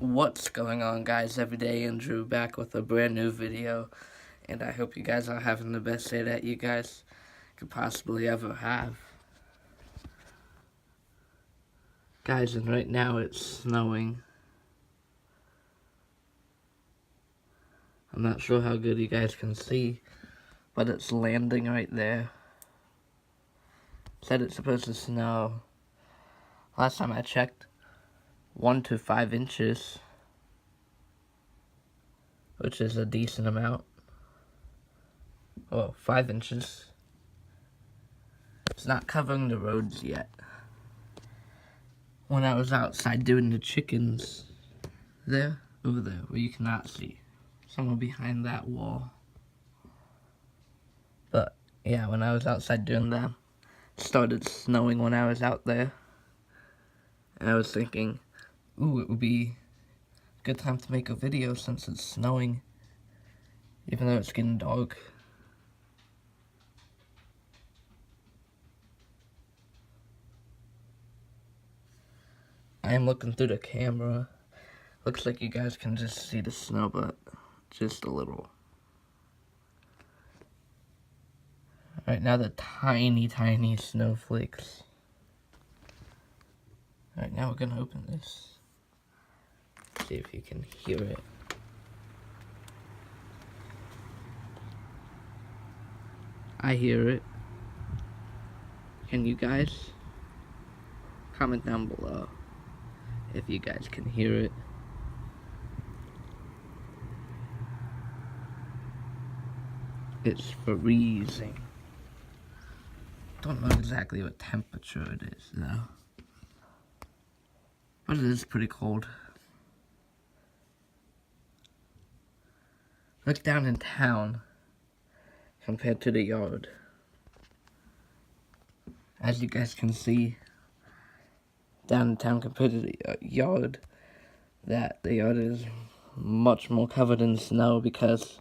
What's going on, guys? Everyday Andrew back with a brand new video, and I hope you guys are having the best day that you guys could possibly ever have. Guys, and right now it's snowing. I'm not sure how good you guys can see, but it's landing right there. Said it's supposed to snow. Last time I checked, 1 to 5 inches. Which is a decent amount. Oh, 5 inches. It's not covering the roads yet. When I was outside doing the chickens, over there, where you cannot see. Someone behind that wall. But, yeah, when I was outside doing them, it started snowing when I was out there. And I was thinking, ooh, it would be good time to make a video since it's snowing, even though it's getting dark. I am looking through the camera. Looks like you guys can just see the snow, but just a little. Right now the tiny, tiny snowflakes. Alright, now we're gonna open this. See if you can hear it. I hear it. Can you guys? Comment down below if you guys can hear it. It's freezing. Don't know exactly what temperature it is though. But it is pretty cold. Look down in town compared to the yard. As you guys can see, down in town compared to the yard, the yard is much more covered in snow because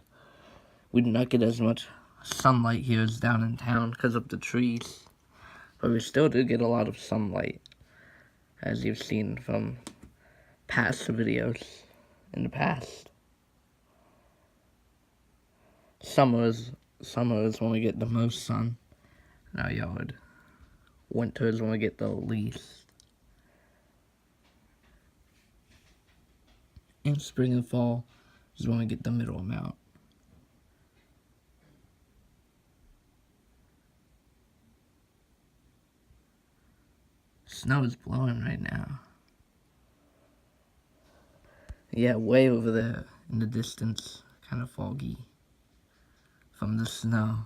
we do not get as much sunlight here as down in town because of the trees. But we still do get a lot of sunlight, as you've seen from past videos in the past. Summer is when we get the most sun in our yard. Winter is when we get the least. And spring and fall is when we get the middle amount. Snow is blowing right now. Yeah, way over there in the distance, kind of foggy from the snow.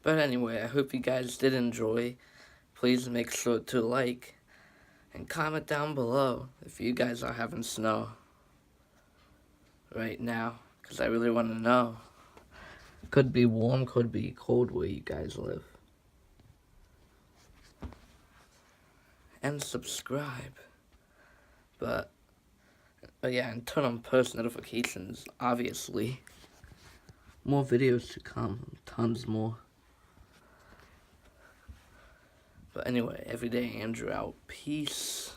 But anyway, I hope you guys did enjoy. Please make sure to like and comment down below if you guys are having snow right now, because I really want to know. Could be warm, could be cold where you guys live. And subscribe. But yeah, and turn on post notifications, obviously. More videos to come, tons more. But anyway, Everyday Andrew out. Peace.